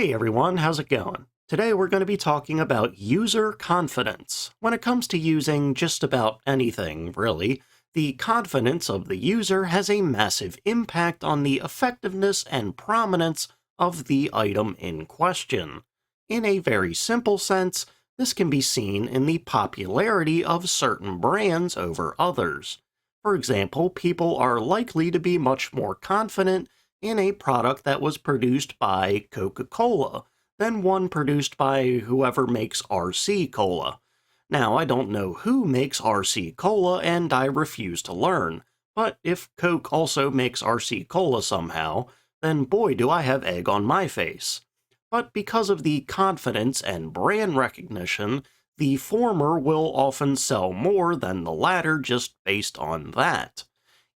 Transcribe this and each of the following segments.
Hey everyone, how's it going? Today we're going to be talking about user confidence. When it comes to using just about anything, really, the confidence of the user has a massive impact on the effectiveness and prominence of the item in question. In a very simple sense, this can be seen in the popularity of certain brands over others. For example, people are likely to be much more confident in a product that was produced by Coca-Cola than one produced by whoever makes RC Cola. Now, I don't know who makes RC Cola and I refuse to learn, but if Coke also makes RC Cola somehow, then boy do I have egg on my face. But because of the confidence and brand recognition, the former will often sell more than the latter just based on that.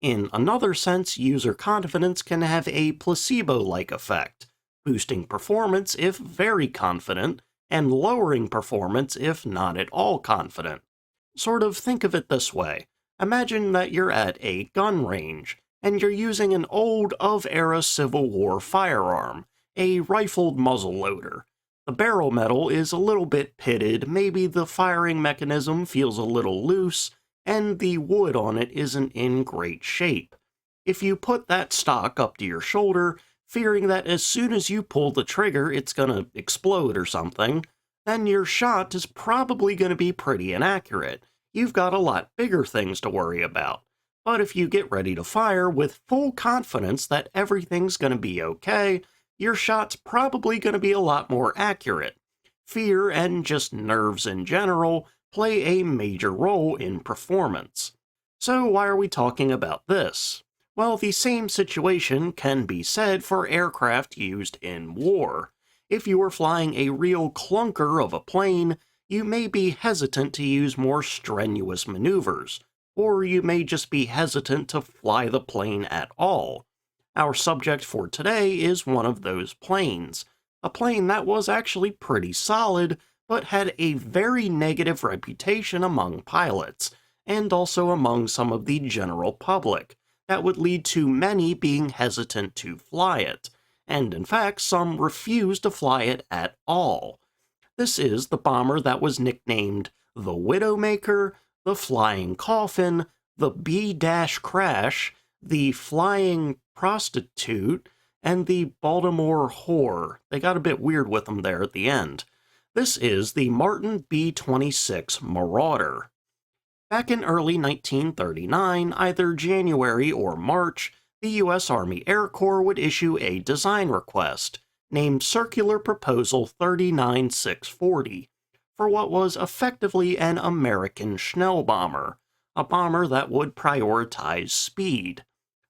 In another sense, user confidence can have a placebo-like effect, boosting performance if very confident, and lowering performance if not at all confident. Sort of think of it this way. Imagine that you're at a gun range, and you're using an old of-era Civil War firearm, a rifled muzzleloader. The barrel metal is a little bit pitted, maybe the firing mechanism feels a little loose, and the wood on it isn't in great shape. If you put that stock up to your shoulder, fearing that as soon as you pull the trigger it's gonna explode or something, then your shot is probably gonna be pretty inaccurate. You've got a lot bigger things to worry about. But if you get ready to fire with full confidence that everything's gonna be okay, your shot's probably gonna be a lot more accurate. Fear and just nerves in general play a major role in performance. So why are we talking about this? Well, the same situation can be said for aircraft used in war. If you are flying a real clunker of a plane, you may be hesitant to use more strenuous maneuvers, or you may just be hesitant to fly the plane at all. Our subject for today is one of those planes, a plane that was actually pretty solid, but had a very negative reputation among pilots, and also among some of the general public, that would lead to many being hesitant to fly it, and in fact some refused to fly it at all. This is the bomber that was nicknamed the Widowmaker, the Flying Coffin, the B-Crash, the Flying Prostitute, and the Baltimore Whore. They got a bit weird with them there at the end. This is the Martin B-26 Marauder. Back in early 1939, either January or March, the U.S. Army Air Corps would issue a design request, named Circular Proposal 39640, for what was effectively an American Schnellbomber, a bomber that would prioritize speed.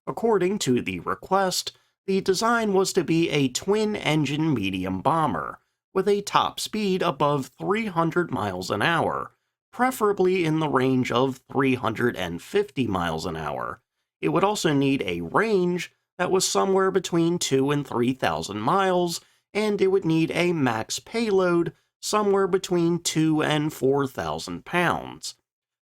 According to the request, the design was to be a twin-engine medium bomber, with a top speed above 300 miles an hour, preferably in the range of 350 miles an hour. It would also need a range that was somewhere between 2,000 and 3,000 miles, and it would need a max payload somewhere between 2,000 and 4,000 pounds.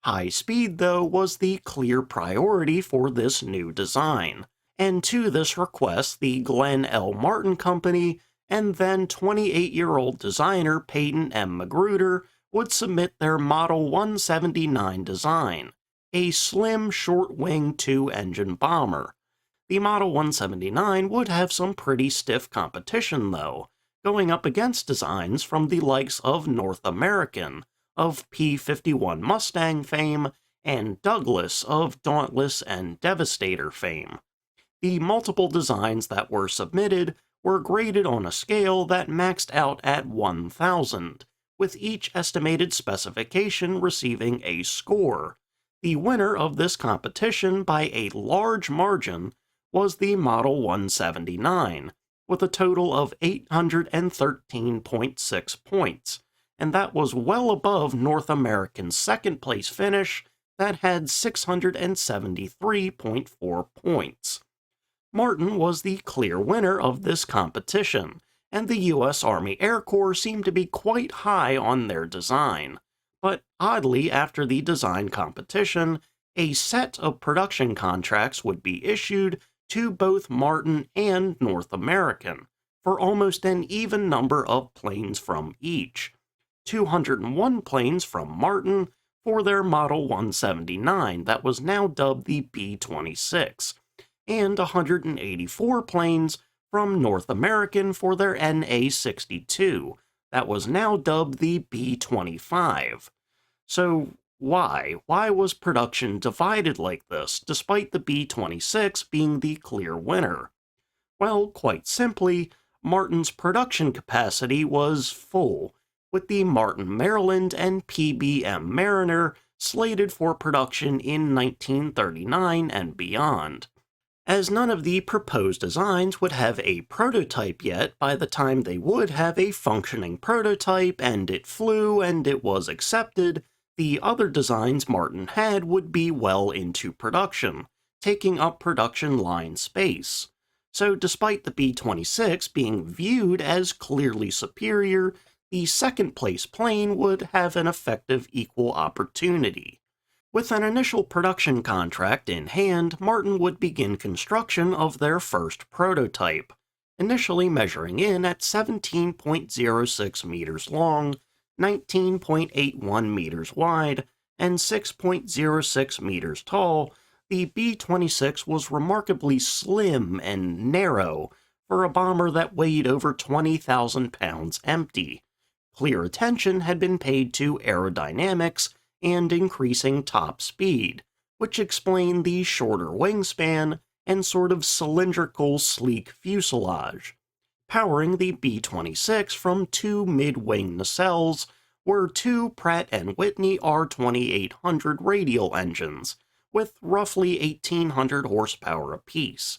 High speed, though, was the clear priority for this new design, and to this request the Glenn L. Martin Company and then 28-year-old designer Peyton M. Magruder would submit their Model 179 design, a slim, short-wing two-engine bomber. The Model 179 would have some pretty stiff competition, though, going up against designs from the likes of North American, of P-51 Mustang fame, and Douglas of Dauntless and Devastator fame. The multiple designs that were submitted were graded on a scale that maxed out at 1,000, with each estimated specification receiving a score. The winner of this competition by a large margin was the Model 179, with a total of 813.6 points, and that was well above North American's second-place finish that had 673.4 points. Martin was the clear winner of this competition, and the U.S. Army Air Corps seemed to be quite high on their design. But oddly, after the design competition, a set of production contracts would be issued to both Martin and North American for almost an even number of planes from each. 201 planes from Martin for their Model 179 that was now dubbed the B-26, and 184 planes from North American for their NA-62 that was now dubbed the B-25. So why? Why was production divided like this, despite the B-26 being the clear winner? Well, quite simply, Martin's production capacity was full, with the Martin Maryland and PBM Mariner slated for production in 1939 and beyond. As none of the proposed designs would have a prototype yet by the time they would have a functioning prototype and it flew and it was accepted, the other designs Martin had would be well into production, taking up production line space. So despite the B-26 being viewed as clearly superior, the second-place plane would have an effective equal opportunity. With an initial production contract in hand, Martin would begin construction of their first prototype, initially measuring in at 17.06 meters long, 19.81 meters wide, and 6.06 meters tall. The B-26 was remarkably slim and narrow for a bomber that weighed over 20,000 pounds empty. Clear attention had been paid to aerodynamics and increasing top speed, which explained the shorter wingspan and sort of cylindrical, sleek fuselage. Powering the B-26 from two mid-wing nacelles were two Pratt & Whitney R2800 radial engines, with roughly 1,800 horsepower apiece.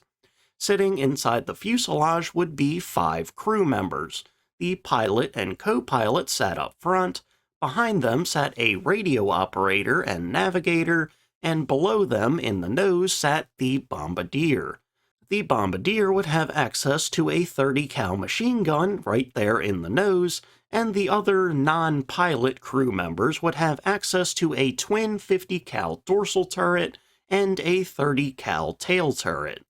Sitting inside the fuselage would be 5 crew members. The pilot and co-pilot sat up front, behind them sat a radio operator and navigator, and below them in the nose sat the bombardier. The bombardier would have access to a 30 cal machine gun right there in the nose, and the other non-pilot crew members would have access to a twin 50 cal dorsal turret and a 30 cal tail turret.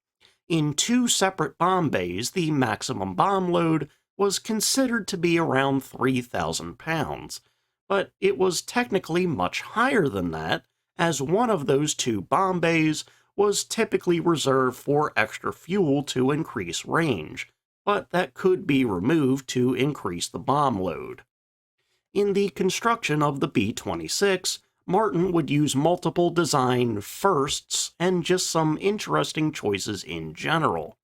In 2 separate bomb bays, the maximum bomb load was considered to be around 3,000 pounds, but it was technically much higher than that, as one of those 2 bomb bays was typically reserved for extra fuel to increase range, but that could be removed to increase the bomb load. In the construction of the B-26, Martin would use multiple design firsts and just some interesting choices in general.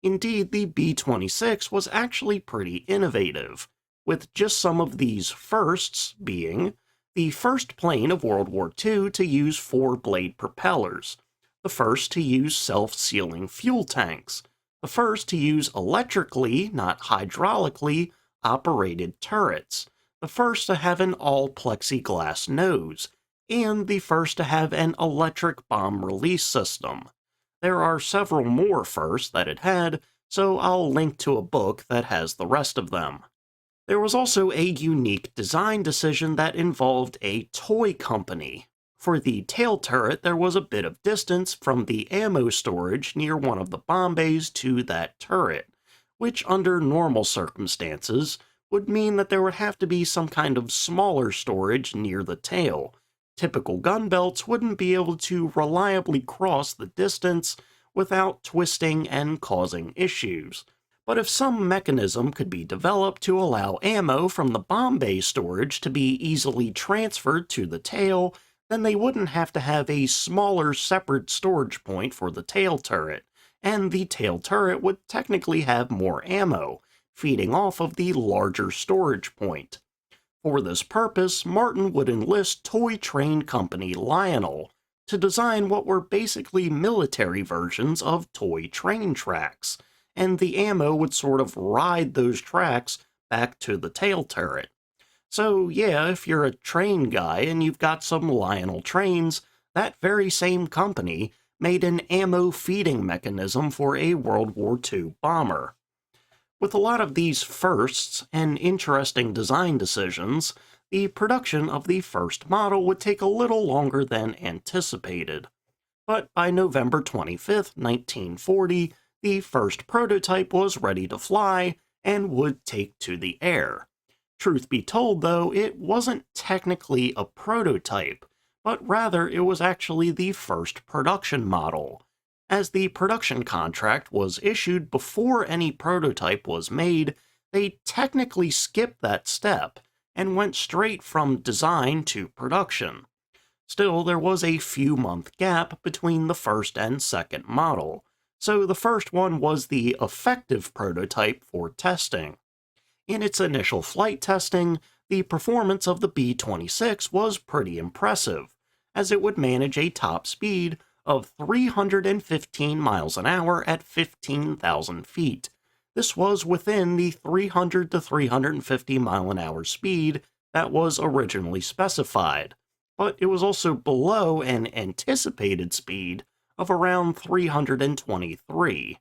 Indeed, the B-26 was actually pretty innovative, with just some of these firsts being the first plane of World War II to use 4-blade propellers, the first to use self-sealing fuel tanks, the first to use electrically, not hydraulically, operated turrets, the first to have an all-plexiglass nose, and the first to have an electric bomb release system. There are several more firsts that it had, so I'll link to a book that has the rest of them. There was also a unique design decision that involved a toy company. For the tail turret, there was a bit of distance from the ammo storage near one of the bomb bays to that turret, which under normal circumstances would mean that there would have to be some kind of smaller storage near the tail. Typical gun belts wouldn't be able to reliably cross the distance without twisting and causing issues. But if some mechanism could be developed to allow ammo from the bomb bay storage to be easily transferred to the tail, then they wouldn't have to have a smaller separate storage point for the tail turret, and the tail turret would technically have more ammo, feeding off of the larger storage point. For this purpose, Martin would enlist toy train company Lionel to design what were basically military versions of toy train tracks, and the ammo would sort of ride those tracks back to the tail turret. So yeah, if you're a train guy and you've got some Lionel trains, that very same company made an ammo feeding mechanism for a World War II bomber. With a lot of these firsts and interesting design decisions, the production of the first model would take a little longer than anticipated. But by November 25, 1940, the first prototype was ready to fly, and would take to the air. Truth be told, though, it wasn't technically a prototype, but rather it was actually the first production model. As the production contract was issued before any prototype was made, they technically skipped that step and went straight from design to production. Still, there was a few-month gap between the first and second model, so the first one was the effective prototype for testing. In its initial flight testing, the performance of the B-26 was pretty impressive, as it would manage a top speed of 315 miles an hour at 15,000 feet. This was within the 300 to 350 mile an hour speed that was originally specified, but it was also below an anticipated speed of around 323.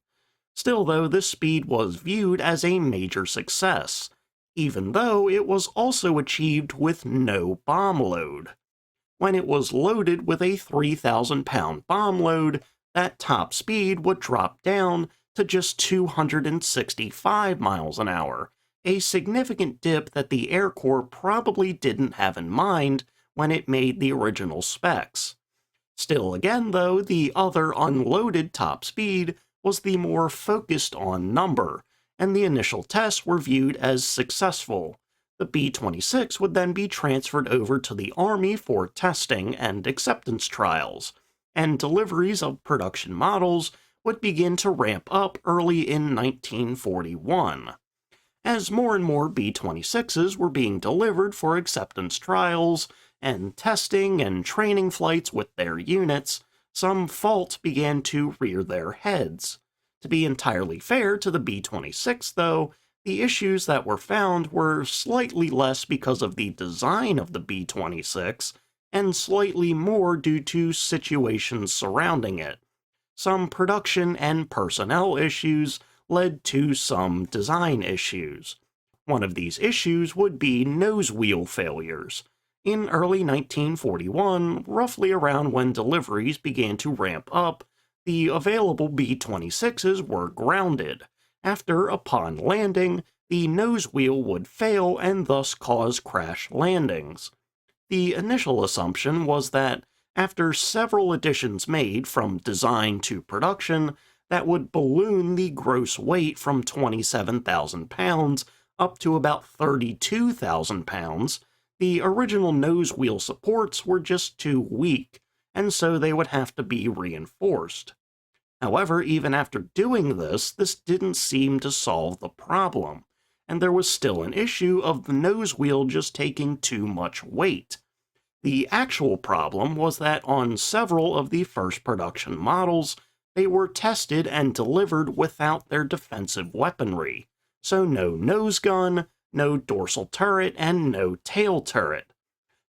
Still, though, this speed was viewed as a major success, even though it was also achieved with no bomb load. When it was loaded with a 3,000-pound bomb load, that top speed would drop down to just 265 miles an hour, a significant dip that the Air Corps probably didn't have in mind when it made the original specs. Still again, though, the other unloaded top speed was the more focused on number, and the initial tests were viewed as successful. The B-26 would then be transferred over to the Army for testing and acceptance trials, and deliveries of production models would begin to ramp up early in 1941. As more and more B-26s were being delivered for acceptance trials and testing and training flights with their units, some faults began to rear their heads. To be entirely fair to the B-26, though, the issues that were found were slightly less because of the design of the B-26 and slightly more due to situations surrounding it. Some production and personnel issues led to some design issues. One of these issues would be nose wheel failures. In early 1941, roughly around when deliveries began to ramp up, the available B-26s were grounded, after, upon landing, the nose wheel would fail and thus cause crash landings. The initial assumption was that, after several additions made from design to production, that would balloon the gross weight from 27,000 pounds up to about 32,000 pounds, the original nose wheel supports were just too weak, and so they would have to be reinforced. However, even after doing this didn't seem to solve the problem, and there was still an issue of the nose wheel just taking too much weight. The actual problem was that on several of the first production models, they were tested and delivered without their defensive weaponry, so no nose gun, no dorsal turret, and no tail turret.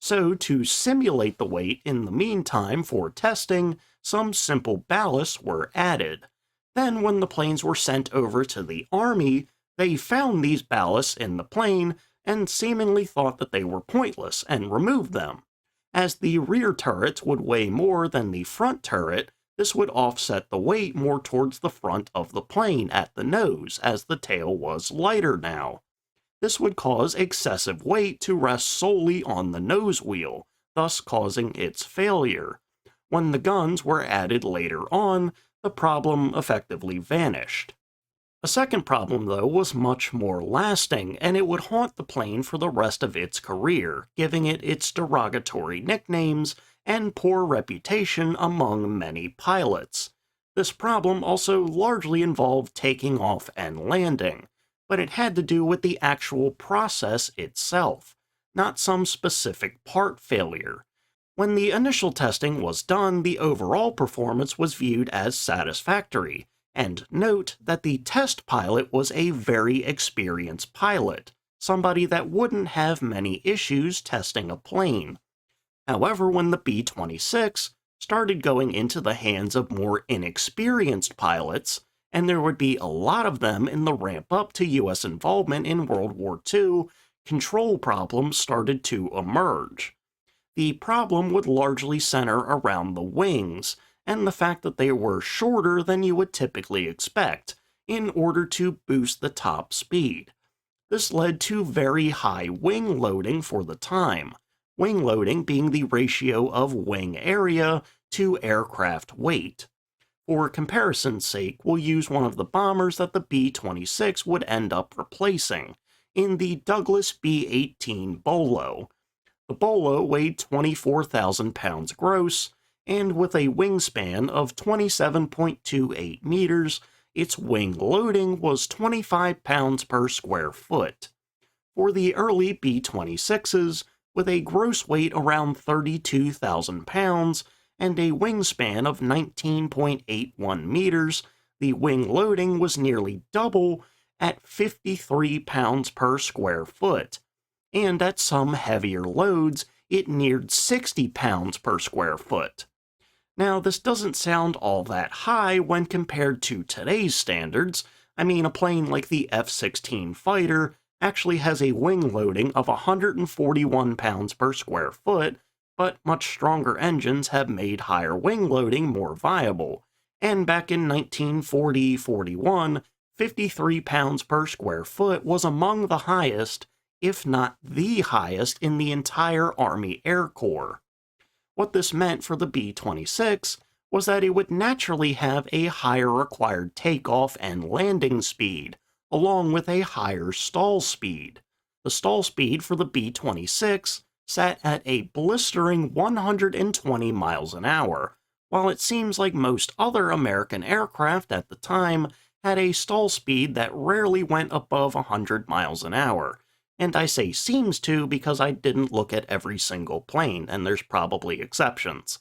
So, to simulate the weight in the meantime for testing, some simple ballasts were added. Then, when the planes were sent over to the Army, they found these ballasts in the plane and seemingly thought that they were pointless and removed them. As the rear turrets would weigh more than the front turret, this would offset the weight more towards the front of the plane at the nose, as the tail was lighter now. This would cause excessive weight to rest solely on the nose wheel, thus causing its failure. When the guns were added later on, the problem effectively vanished. A second problem, though, was much more lasting, and it would haunt the plane for the rest of its career, giving it its derogatory nicknames and poor reputation among many pilots. This problem also largely involved taking off and landing, but it had to do with the actual process itself, not some specific part failure. When the initial testing was done, the overall performance was viewed as satisfactory, and note that the test pilot was a very experienced pilot, somebody that wouldn't have many issues testing a plane. However, when the B-26 started going into the hands of more inexperienced pilots, and there would be a lot of them in the ramp-up to U.S. involvement in World War II, control problems started to emerge. The problem would largely center around the wings, and the fact that they were shorter than you would typically expect, in order to boost the top speed. This led to very high wing loading for the time, wing loading being the ratio of wing area to aircraft weight. For comparison's sake, we'll use one of the bombers that the B-26 would end up replacing, in the Douglas B-18 Bolo. The Bolo weighed 24,000 pounds gross, and with a wingspan of 27.28 meters, its wing loading was 25 pounds per square foot. For the early B-26s, with a gross weight around 32,000 pounds and a wingspan of 19.81 meters, the wing loading was nearly double at 53 pounds per square foot, and at some heavier loads, it neared 60 pounds per square foot. Now, this doesn't sound all that high when compared to today's standards. I mean, a plane like the F-16 fighter actually has a wing loading of 141 pounds per square foot, but much stronger engines have made higher wing loading more viable, and back in 1940-41, 53 pounds per square foot was among the highest, if not the highest, in the entire Army Air Corps. What this meant for the B-26 was that it would naturally have a higher required takeoff and landing speed, along with a higher stall speed. The stall speed for the B-26 sat at a blistering 120 miles an hour, while it seems like most other American aircraft at the time had a stall speed that rarely went above 100 miles an hour. And I say seems to because I didn't look at every single plane, and there's probably exceptions.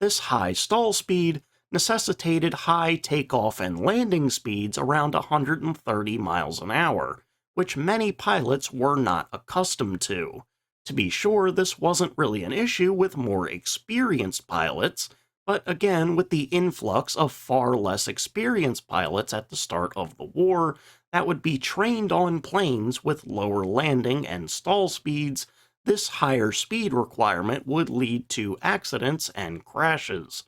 This high stall speed necessitated high takeoff and landing speeds around 130 miles an hour, which many pilots were not accustomed to. To be sure, this wasn't really an issue with more experienced pilots, but again, with the influx of far less experienced pilots at the start of the war that would be trained on planes with lower landing and stall speeds, this higher speed requirement would lead to accidents and crashes.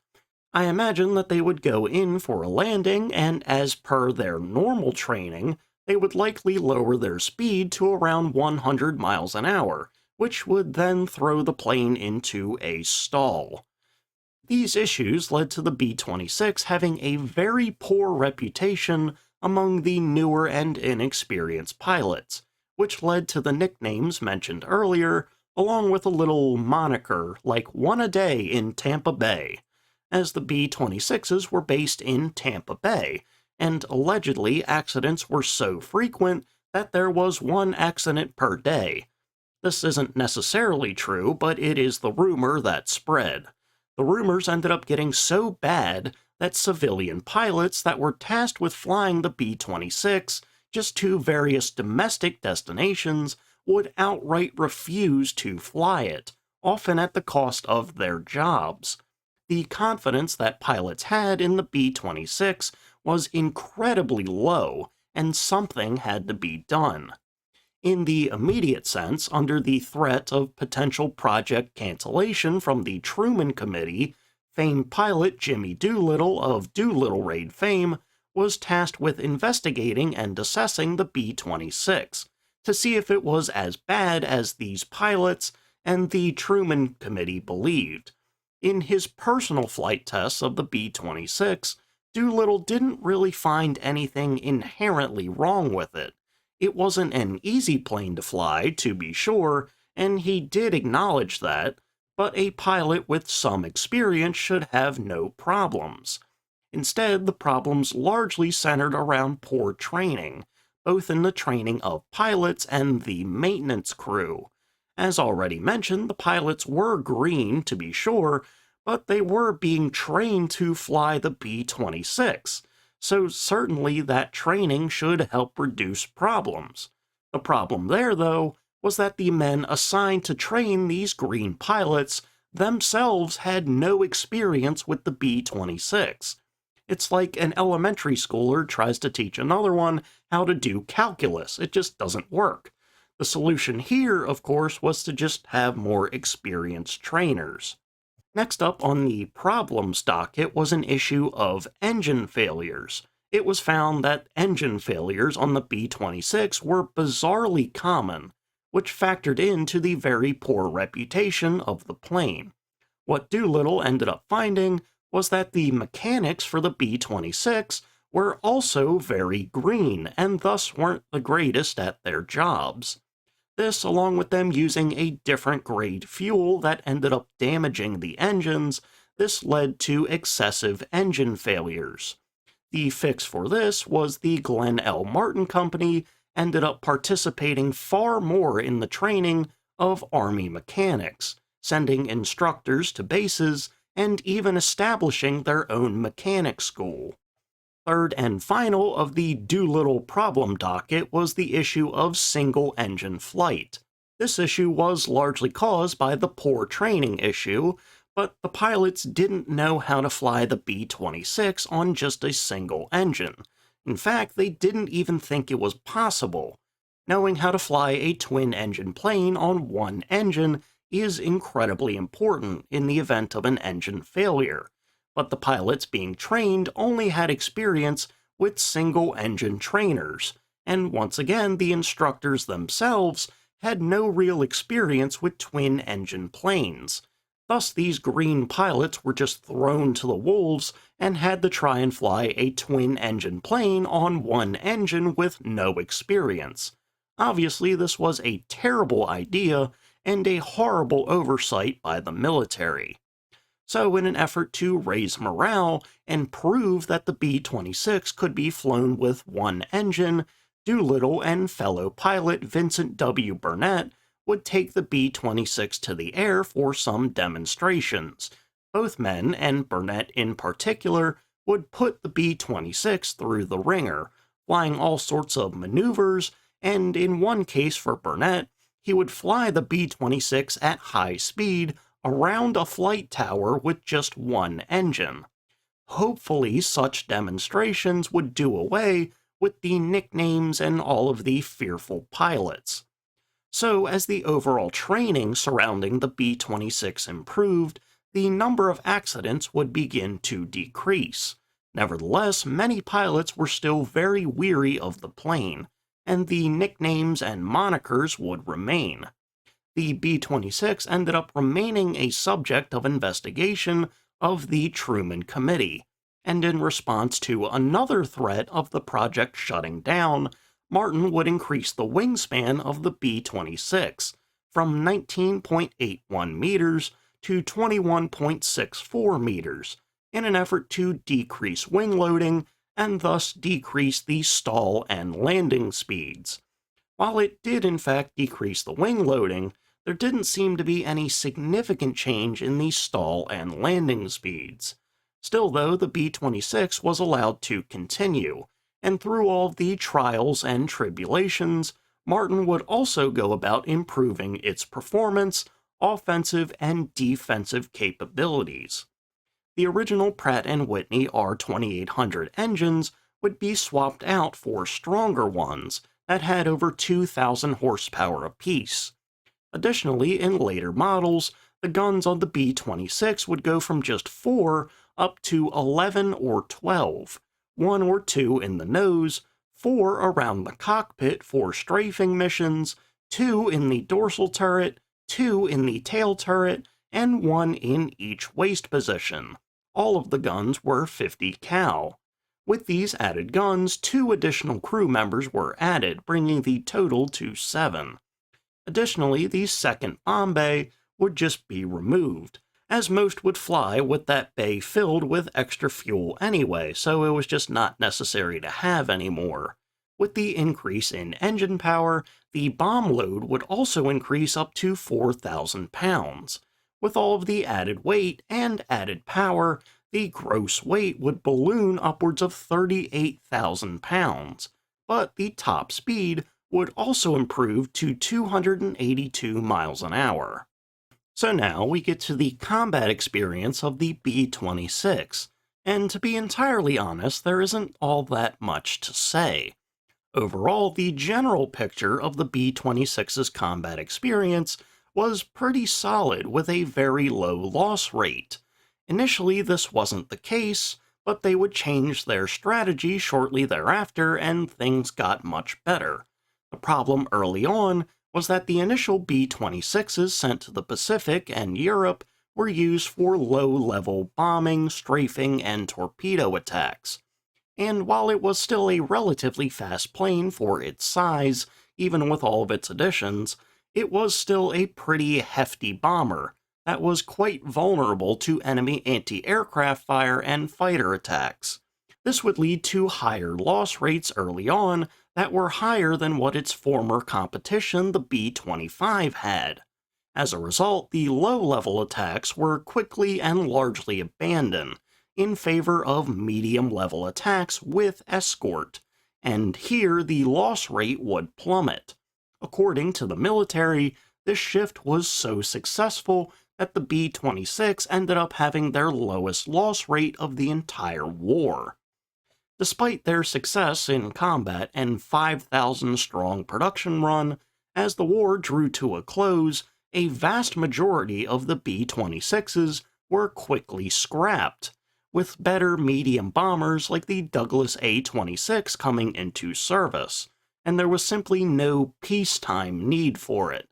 I imagine that they would go in for a landing, and as per their normal training, they would likely lower their speed to around 100 miles an hour, which would then throw the plane into a stall. These issues led to the B-26 having a very poor reputation among the newer and inexperienced pilots, which led to the nicknames mentioned earlier, along with a little moniker like "One a Day in Tampa Bay," as the B-26s were based in Tampa Bay, and allegedly accidents were so frequent that there was one accident per day. This isn't necessarily true, but it is the rumor that spread. The rumors ended up getting so bad that civilian pilots that were tasked with flying the B-26 just to various domestic destinations would outright refuse to fly it, often at the cost of their jobs. The confidence that pilots had in the B-26 was incredibly low, and something had to be done. In the immediate sense, under the threat of potential project cancellation from the Truman Committee, famed pilot Jimmy Doolittle of Doolittle Raid fame was tasked with investigating and assessing the B-26 to see if it was as bad as these pilots and the Truman Committee believed. In his personal flight tests of the B-26, Doolittle didn't really find anything inherently wrong with it. It wasn't an easy plane to fly, to be sure, and he did acknowledge that, but a pilot with some experience should have no problems. Instead, the problems largely centered around poor training, both in the training of pilots and the maintenance crew. As already mentioned, the pilots were green, to be sure, but they were being trained to fly the B-26. So certainly that training should help reduce problems. The problem there, though, was that the men assigned to train these green pilots themselves had no experience with the B-26. It's like an elementary schooler tries to teach another one how to do calculus. It just doesn't work. The solution here, of course, was to just have more experienced trainers. Next up on the problems docket was an issue of engine failures, It was found that engine failures on the B-26 were bizarrely common, which factored into the very poor reputation of the plane. What Doolittle ended up finding was that the mechanics for the B-26 were also very green and thus weren't the greatest at their jobs. This, along with them using a different grade fuel that ended up damaging the engines, this led to excessive engine failures. The fix for this was the Glenn L. Martin Company ended up participating far more in the training of Army mechanics, sending instructors to bases, and even establishing their own mechanic school. Third and final of the Doolittle problem docket was the issue of single-engine flight. This issue was largely caused by the poor training issue, but the pilots didn't know how to fly the B-26 on just a single engine. In fact, they didn't even think it was possible. Knowing how to fly a twin-engine plane on one engine is incredibly important in the event of an engine failure, but the pilots being trained only had experience with single-engine trainers, and once again the instructors themselves had no real experience with twin-engine planes. Thus, these green pilots were just thrown to the wolves and had to try and fly a twin-engine plane on one engine with no experience. Obviously, this was a terrible idea and a horrible oversight by the military. So, in an effort to raise morale and prove that the B-26 could be flown with one engine, Doolittle and fellow pilot Vincent W. Burnett would take the B-26 to the air for some demonstrations. Both men, and Burnett in particular, would put the B-26 through the ringer, flying all sorts of maneuvers, and in one case for Burnett, he would fly the B-26 at high speed around a flight tower with just one engine. Hopefully, such demonstrations would do away with the nicknames and all of the fearful pilots. So, as the overall training surrounding the B-26 improved, the number of accidents would begin to decrease. Nevertheless, many pilots were still very weary of the plane, and the nicknames and monikers would remain. The B-26 ended up remaining a subject of investigation of the Truman Committee, and in response to another threat of the project shutting down, Martin would increase the wingspan of the B-26 from 19.81 meters to 21.64 meters in an effort to decrease wing loading and thus decrease the stall and landing speeds. While it did in fact decrease the wing loading, there didn't seem to be any significant change in the stall and landing speeds. Still though, the B-26 was allowed to continue, and through all the trials and tribulations, Martin would also go about improving its performance, offensive and defensive capabilities. The original Pratt & Whitney R2800 engines would be swapped out for stronger ones that had over 2,000 horsepower apiece. Additionally, in later models, the guns on the B-26 would go from just 4 up to 11 or 12, 1 or 2 in the nose, 4 around the cockpit for strafing missions, 2 in the dorsal turret, 2 in the tail turret, and 1 in each waist position. All of the guns were 50 cal. With these added guns, 2 additional crew members were added, bringing the total to 7. Additionally, the second bomb bay would just be removed, as most would fly with that bay filled with extra fuel anyway, so it was just not necessary to have anymore. With the increase in engine power, the bomb load would also increase up to 4,000 pounds. With all of the added weight and added power, the gross weight would balloon upwards of 38,000 pounds, but the top speed would also improve to 282 miles an hour. So now we get to the combat experience of the B-26, and to be entirely honest, there isn't all that much to say. Overall, the general picture of the B-26's combat experience was pretty solid with a very low loss rate. Initially, this wasn't the case, but they would change their strategy shortly thereafter and things got much better. The problem early on was that the initial B-26s sent to the Pacific and Europe were used for low-level bombing, strafing, and torpedo attacks. And while it was still a relatively fast plane for its size, even with all of its additions, it was still a pretty hefty bomber that was quite vulnerable to enemy anti-aircraft fire and fighter attacks. This would lead to higher loss rates early on that were higher than what its former competition, the B-25, had. As a result, the low-level attacks were quickly and largely abandoned in favor of medium-level attacks with escort, and here the loss rate would plummet. According to the military, this shift was so successful that the B-26 ended up having their lowest loss rate of the entire war. Despite their success in combat and 5,000-strong production run, as the war drew to a close, a vast majority of the B-26s were quickly scrapped, with better medium bombers like the Douglas A-26 coming into service, and there was simply no peacetime need for it.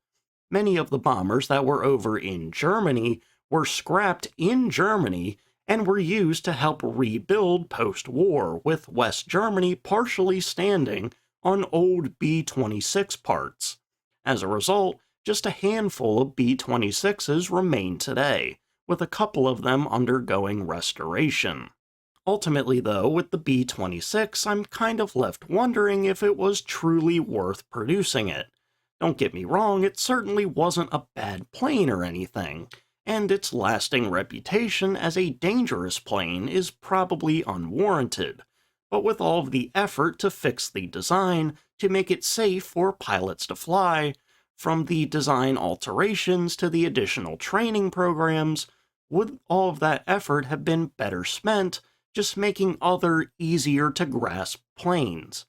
Many of the bombers that were over in Germany were scrapped in Germany and were used to help rebuild post-war, with West Germany partially standing on old B-26 parts. As a result, just a handful of B-26s remain today, with a couple of them undergoing restoration. Ultimately, though, with the B-26, I'm kind of left wondering if it was truly worth producing it. Don't get me wrong, it certainly wasn't a bad plane or anything, and its lasting reputation as a dangerous plane is probably unwarranted. But with all of the effort to fix the design to make it safe for pilots to fly, from the design alterations to the additional training programs, would all of that effort have been better spent just making other, easier-to-grasp planes?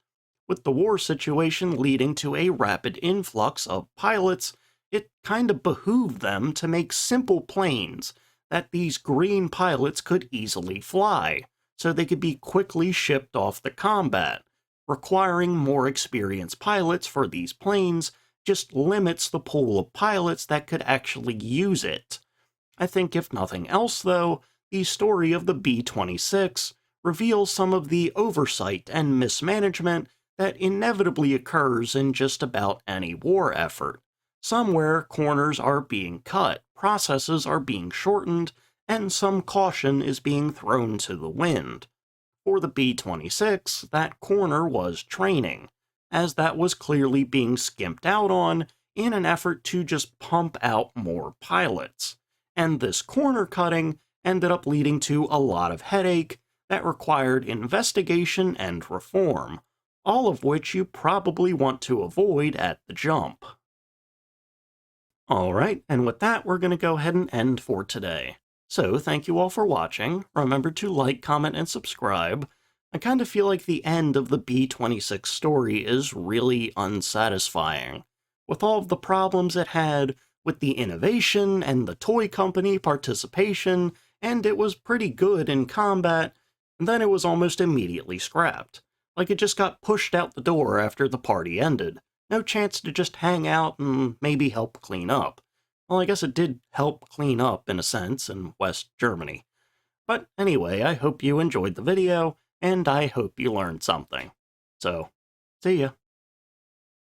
With the war situation leading to a rapid influx of pilots, it kind of behooved them to make simple planes that these green pilots could easily fly, so they could be quickly shipped off the combat. Requiring more experienced pilots for these planes just limits the pool of pilots that could actually use it. I think if nothing else, though, the story of the B-26 reveals some of the oversight and mismanagement that inevitably occurs in just about any war effort. Somewhere corners are being cut, processes are being shortened, and some caution is being thrown to the wind. For the B-26, that corner was training, as that was clearly being skimped out on in an effort to just pump out more pilots. And this corner cutting ended up leading to a lot of headache that required investigation and reform, all of which you probably want to avoid at the jump. Alright, and with that, we're going to go ahead and end for today. So, thank you all for watching. Remember to like, comment, and subscribe. I kind of feel like the end of the B-26 story is really unsatisfying. With all of the problems it had with the innovation and the toy company participation, and it was pretty good in combat, and then it was almost immediately scrapped. Like it just got pushed out the door after the party ended. No chance to just hang out and maybe help clean up. Well, I guess it did help clean up, in a sense, in West Germany. But anyway, I hope you enjoyed the video, and I hope you learned something. So, see ya.